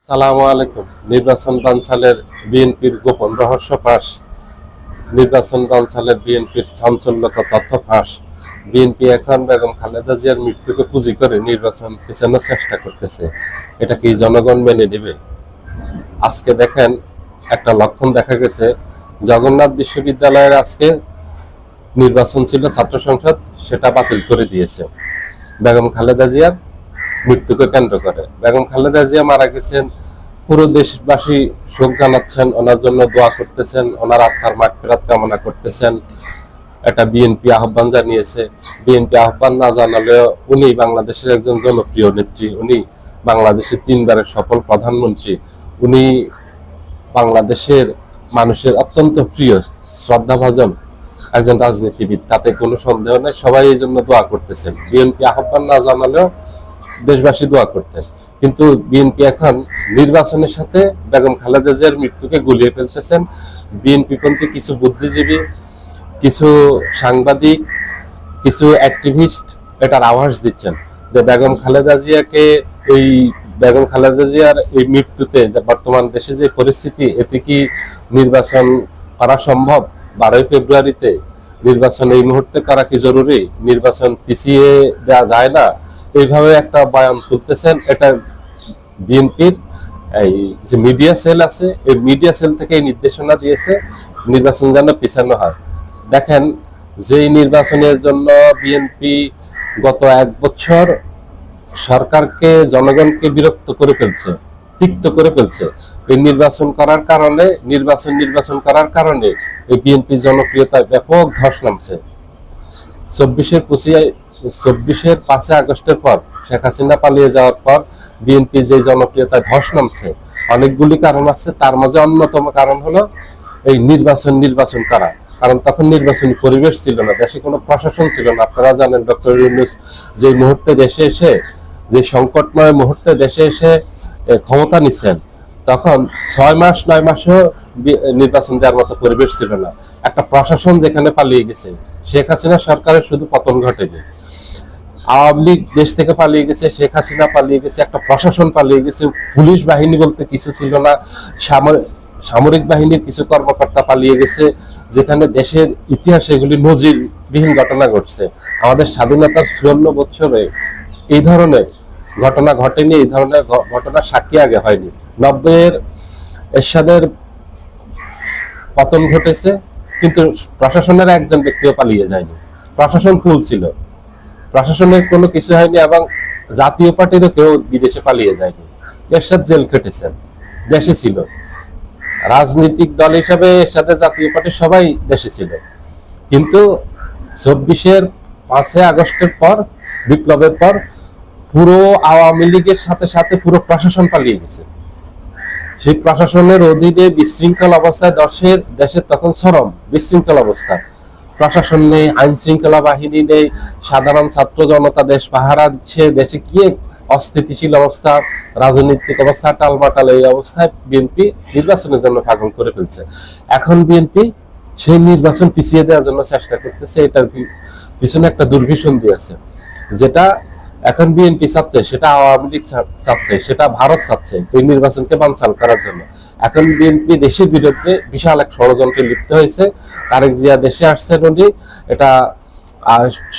সালামু আলাইকুম। নির্বাচন বানচালের বিএনপির গোপন রহস্য ফাঁস। নির্বাচন বানচালের বিএনপির চাঞ্চল্যকর তথ্য ফাঁস। বিএনপি এখন বেগম খালেদা জিয়ার মৃত্যুকে পুঁজি করে নির্বাচন পেছানোর চেষ্টা করতেছে। এটা কি জনগণ মেনে নেবে? আজকে দেখেন, একটা লক্ষণ দেখা গেছে। জগন্নাথ বিশ্ববিদ্যালয়ের আজকে নির্বাচন ছিল ছাত্র সংসদ, সেটা বাতিল করে দিয়েছে বেগম খালেদা জিয়ার মৃত্যুকে কেন্দ্র করে। বেগম খালেদা জিয়া মারা গেছেন, পুরো দেশবাসী শোক জানাচ্ছেন, ওনার জন্য দোয়া করতেছেন, ওনার আত্মার মাগফিরাত কামনা করতেছেন। একটা বিএনপি আহ্বান জানিয়েছে। বিএনপি আহ্বান না জানালেও উনি বাংলাদেশের একজন জনপ্রিয় নেত্রী, উনি বাংলাদেশের 3বারের সফল প্রধানমন্ত্রী, উনি বাংলাদেশের মানুষের অত্যন্ত প্রিয় শ্রদ্ধাভাজন একজন রাজনীতিবিদ, তাতে কোনো সন্দেহ নেই। সবাই এই জন্য দোয়া করতেছেন। বিএনপি আহ্বান না জানালেও দেশবাসী দোয়া করতেন। কিন্তু বিএনপি এখন নির্বাচনের সাথে বেগম খালেদা জিয়ার মৃত্যুকে গুলিয়ে ফেলতেছেন। বিএনপি পন্থী কিছু বুদ্ধিজীবী, কিছু সাংবাদিক, কিছু অ্যাক্টিভিস্ট এটার আভাস দিচ্ছেন যে বেগম খালেদা জিয়ার এই মৃত্যুতে বর্তমান দেশে যে পরিস্থিতি, এতে কি নির্বাচন করা সম্ভব? 12ই ফেব্রুয়ারিতে নির্বাচন এই মুহূর্তে করা কি জরুরি? নির্বাচন পিছিয়ে দেওয়া যায় না? এইভাবে একটা বয়ান তুলতেছেন। এটা বিএনপির এই যে মিডিয়া সেল আছে, এই মিডিয়া সেল থেকে এই নির্দেশনা দিয়েছে নির্বাচন যেন পিছানো হয়। দেখেন, যেই নির্বাচনের জন্য বিএনপি গত 1 বছর সরকারকে, জনগণকে বিরক্ত করে ফেলছে, তিক্ত করে ফেলছে, এই নির্বাচন করার কারণে এই বিএনপির জনপ্রিয়তায় ব্যাপক ধস নামছে। 24-এর 5 আগস্টের পর, শেখ হাসিনা পালিয়ে যাওয়ার পর বিএনপি যে জনপ্রিয়তায় ধস নামছে, অনেকগুলি কারণ আছে। তার মাঝে অন্যতম কারণ হলো এই নির্বাচন করা। কারণ তখন নির্বাচনী পরিবেশ ছিল না, দেশে কোনো প্রশাসন ছিল না। আপনারা জানেন, ডক্টর ইউনূস যে মুহূর্তে দেশে এসে, যে সংকটময় মুহূর্তে দেশে এসে ক্ষমতা নিচ্ছেন, তখন 6 মাস 9 মাসও নির্বাচন দেওয়ার মতো পরিবেশ ছিল না। একটা প্রশাসন যেখানে পালিয়ে গেছে, শেখ হাসিনা সরকারের শুধু পতন ঘটেনি, আওয়ামী লীগ দেশ থেকে পালিয়ে গেছে, শেখ হাসিনা পালিয়ে গেছে, একটা প্রশাসন পালিয়ে গেছে, পুলিশ বাহিনী বলতে কিছু ছিল না, সামরিক বাহিনীর কিছু কর্মকর্তা পালিয়ে গেছে, যেখানে দেশের ইতিহাসে এগুলি নজিরবিহীন ঘটনা ঘটছে। আমাদের স্বাধীনতার 54 বছরে এই ধরনের ঘটনা ঘটেনি, এই ধরনের ঘটনার সাক্ষী আগে হয়নি। 90-এর এরশাদের পতন ঘটেছে, কিন্তু প্রশাসনের একজন ব্যক্তিও পালিয়ে যায়নি, প্রশাসন ফুল ছিল, প্রশাসনের কোনো কিছু হয়নি, এবং জাতীয় পার্টিরও কেউ বিদেশে পালিয়ে যায়নি। এরশাদ জেল খেটেছেন, দেশে ছিল, রাজনৈতিক দল হিসাবে এরশাদে জাতীয় পার্টির সবাই দেশে ছিল। কিন্তু 24-এর 5 আগস্টের পর, বিপ্লবের পর, পুরো আওয়ামী লীগের সাথে সাথে পুরো প্রশাসন পালিয়ে গেছে। সেই প্রশাসনের অধীনে বিশৃঙ্খল অবস্থায় দেশের তখন চরম বিশৃঙ্খল অবস্থা। প্রশাসন নেই, আইন শৃঙ্খলা বাহিনী নেই, সাধারণ ছাত্র জনতা দেশ পাহারা দিচ্ছে, দেশে কি অস্থিতিশীল অবস্থা, রাজনৈতিক অবস্থা টালমাটাল। এই অবস্থায় বিএনপি নির্বাচনের জন্য পাগল করে ফেলছে। এখন বিএনপি সেই নির্বাচন পিছিয়ে দেওয়ার জন্য চেষ্টা করতেছে। এটার পিছনে একটা দুর্ভিসন দিয়েছে। যেটা এখন বিএনপি চাচ্ছে, সেটা আওয়ামী লীগ চাচ্ছে, সেটা ভারত চাচ্ছে এই নির্বাচনকে বানচাল করার জন্য। এখন বিএনপি দেশের বিরুদ্ধে বিশাল এক ষড়যন্ত্রে লিপ্ত হয়েছে। তারেক জিয়া দেশে আসছেন, উনি এটা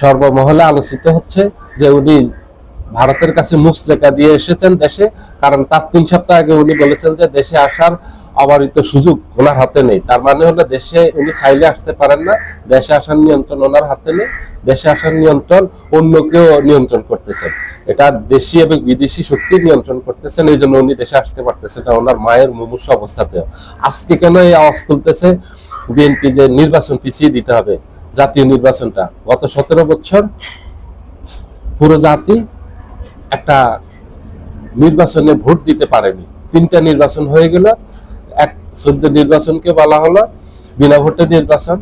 সর্বমহলে আলোচিত হচ্ছে যে উনি ভারতের কাছে মুচলেকা দিয়ে এসেছেন দেশে। কারণ তার 3 সপ্তাহ আগে উনি বলেছেন যে দেশে আসার অবারিত সুযোগ ওনার হাতে নেই। তার মানে হলো দেশে উনি চাইলে আসতে পারেন না, দেশে আসার নিয়ন্ত্রণ ওনার হাতে নেই, দেশে আসার নিয়ন্ত্রণ অন্য কেউ নিয়ন্ত্রণ করতেছেন। এটা দেশি এবং বিদেশি শক্তি নিয়ন্ত্রণ করতেছেন, এই জন্য উনি দেশে আসতে পারতেছেন না, ওনার মায়ের মুমূর্ষু অবস্থাতেও। আজকে কেন এই আওয়াজ তুলতেছে বিএনপি যে নির্বাচন পিছিয়ে দিতে হবে, জাতীয় নির্বাচনটা? গত 17 বছর পুরো জাতি একটা নির্বাচনে ভোট দিতে পারেনি। 3টা নির্বাচন হয়ে গেল। 14 নির্বাচনকে বলা হলো বিনা ভোটের নির্বাচন,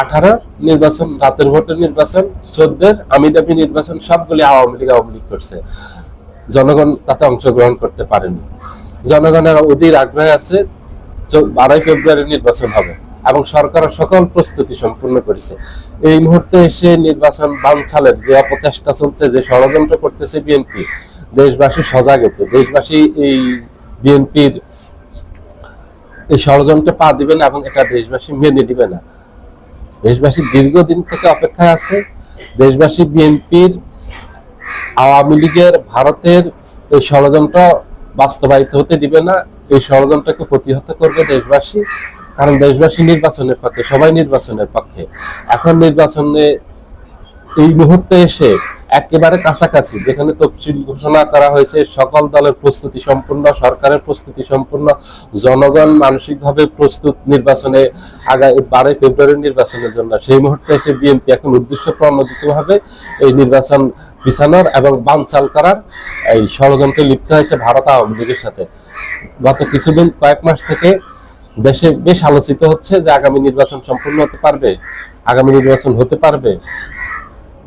18 নির্বাচন রাতের ভোটের নির্বাচন, 14 আমিডামি নির্বাচন, সবগুলি আওয়ামী লীগ করছে। জনগণ তাতে অংশগ্রহণ করতে পারেনি। জনগণের অধীর আগ্রহ আছে 12ই ফেব্রুয়ারি নির্বাচন হবে, এবং সরকার সকল প্রস্তুতি সম্পূর্ণ করেছে। এই মুহূর্তে এসে নির্বাচন বানচালের যে অপচেষ্টা চলছে, যে ষড়যন্ত্র করতেছে বিএনপি, দেশবাসী সজাগ হতে, দেশবাসী এই বিএনপির এই ষড়যন্ত্রে পা দিবে না এবং এটা দেশবাসী মেনে নিবে না। দেশবাসী দীর্ঘদিন থেকে অপেক্ষায় আছে। দেশবাসী বিএনপির, আওয়ামী লীগের, ভারতের এই ষড়যন্ত্র বাস্তবায়িত হতে দিবে না। এই ষড়যন্ত্রকে প্রতিহত করবে দেশবাসী, কারণ দেশবাসী নির্বাচনের পক্ষে, সবাই নির্বাচনের পক্ষে। এখন নির্বাচনে এই মুহূর্তে এসে একেবারে কাছাকাছি, যেখানে তফসিল ঘোষণা করা হয়েছে, সকল দলের প্রস্তুতি সম্পূর্ণ, সরকারের প্রস্তুতি সম্পূর্ণ, জনগণ মানসিকভাবে প্রস্তুত নির্বাচনে, আগামী 12 ফেব্রুয়ারি নির্বাচনের জন্য। সেই মুহূর্তে এসে বিএনপি এখন উদ্দেশ্য প্রণোদিতভাবে এই নির্বাচন পিছানোর এবং বানচাল করার এই ষড়যন্ত্রে লিপ্ত হয়েছে ভারত আওয়ামী লীগের সাথে। গত কিছুদিন, কয়েক মাস থেকে দেশে বেশ আলোচিত হচ্ছে যে আগামী নির্বাচন সম্পূর্ণ হতে পারবে, আগামী নির্বাচন হতে পারবে।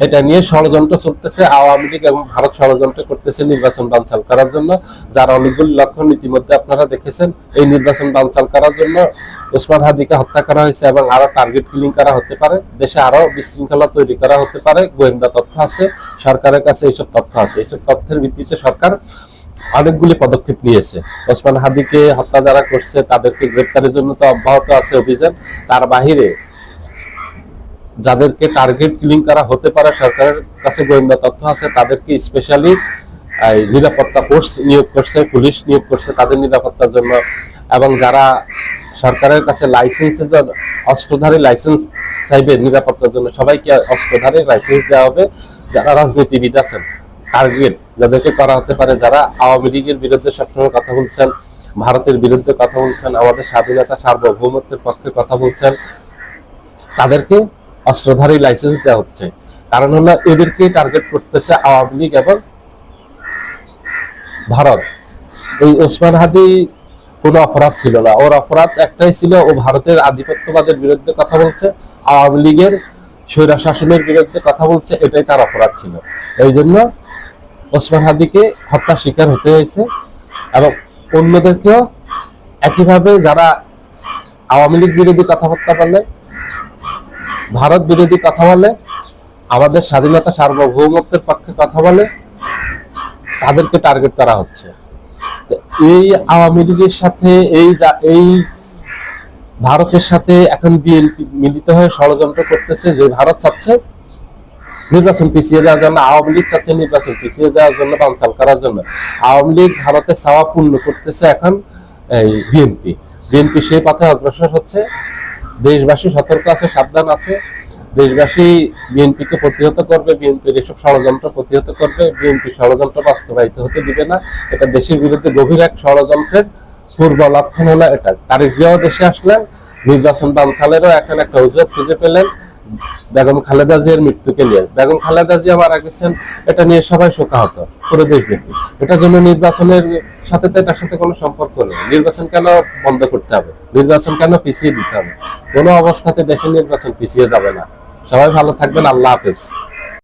এটা নিয়ে ষড়যন্ত্র চলতেছে। আওয়ামী লীগ এবং ভারত ষড়যন্ত্র করতেছে নির্বাচন বানচাল করার জন্য, যার অনেকগুলি লক্ষণ ইতিমধ্যে আপনারা দেখেছেন। এই নির্বাচন বানচাল করার জন্য ওসমান হাদিকে হত্যা করা হয়েছে এবং আরো টার্গেট কিলিং করা হতে পারে, দেশে আরো বিশৃঙ্খলা তৈরি করা হতে পারে। গোয়েন্দা তথ্য আছে, সরকারের কাছে এইসব তথ্য আছে। এইসব তথ্যের ভিত্তিতে সরকার অনেকগুলি পদক্ষেপ নিয়েছে। ওসমান হাদিকে হত্যা যারা করছে তাদেরকে গ্রেপ্তারের জন্য তো অব্যাহত আছে অভিযান। তার বাহিরে যাদেরকে টার্গেট কিলিং করা হতে পারে, সরকারের কাছে গোয়েন্দা তথ্য আছে, তাদেরকে স্পেশালি নিরাপত্তা ফোর্স নিয়োগ করছে, পুলিশ নিয়োগ করছে তাদের নিরাপত্তার জন্য। এবং যারা সরকারের কাছে লাইসেন্সের জন্য, অস্ত্রধারী লাইসেন্স চাইবে নিরাপত্তার জন্য, সবাইকে অস্ত্রধারী লাইসেন্স দেওয়া হবে। যারা রাজনীতিবিদ আছেন, টার্গেট যাদেরকে করা হতে পারে, যারা আওয়ামী লীগের বিরুদ্ধে সবসময় কথা বলছেন, ভারতের বিরুদ্ধে কথা বলছেন, আমাদের স্বাধীনতা সার্বভৌমত্বের পক্ষে কথা বলছেন, তাদেরকে অস্ত্রধারী লাইসেন্স দেওয়া হচ্ছে। কারণ হলো এদেরকে টার্গেট করতেছে আওয়ামী লীগ এবং ভারত। এই ওসমান হাদি কোনো অপরাধ ছিল না, ওর অপরাধ একটাই ছিল, ও ভারতের আধিপত্যবাদের বিরুদ্ধে কথা বলছে, আওয়ামী লীগের স্বৈরা শাসনের বিরুদ্ধে কথা বলছে, এটাই তার অপরাধ ছিল। এই জন্য ওসমান হাদিকে হত্যা শিকার হতে হয়েছে। এবং অন্যদেরকেও একইভাবে, যারা আওয়ামী লীগ বিরোধী কথাবার্তা বলে, ভারত বিরোধী কথা বলে, আমাদের স্বাধীনতা সার্বভৌমত্বের পক্ষে কথা বলে, তাদেরকে টার্গেট করা হচ্ছে। এই আওয়ামী লীগের সাথে এই ভারতের সাথে এখন বিএনপি মিলিত হয়ে ষড়যন্ত্র করতেছে, যে ভারত চাচ্ছে নির্বাচন পিছিয়ে দেওয়ার জন্য, আওয়ামী লীগ চাচ্ছে নির্বাচন পিছিয়ে দেওয়ার জন্য, বানচাল করার জন্য। আওয়ামী লীগ ভারতের চাওয়া পূর্ণ করতেছে এখন এই বিএনপি সেই পথে অগ্রসর হচ্ছে। দেশবাসী সতর্ক আছে, সাবধান আছে। দেশবাসী বিএনপিকে প্রতিহত করবে, বিএনপির এসব ষড়যন্ত্র প্রতিহত করবে। বিএনপি ষড়যন্ত্র বাস্তবায়িত হতে দিবে না। এটা দেশের বিরুদ্ধে গভীর এক ষড়যন্ত্রের পূর্ব লক্ষণ হলো এটা। তারেক জিয়াও দেশে আসলেন, নির্বাচন বানচালেরও এখন একটা অজুহাত খুঁজে পেলেন বেগম খালেদা জিয়ার মৃত্যুকে নিয়ে। বেগম খালেদা জিয়া মারা গেছেন, এটা নিয়ে সবাই শোকাহত, পুরো দেশব্যাপী। এটার জন্য নির্বাচনের সাথে তো এটার সাথে কোনো সম্পর্ক নেই। নির্বাচন কেন বন্ধ করতে হবে? নির্বাচন কেন পিছিয়ে দিতে হবে? কোনো অবস্থাতে দেশের নির্বাচন পিছিয়ে যাবে না। সবাই ভালো থাকবেন। আল্লাহ হাফেজ।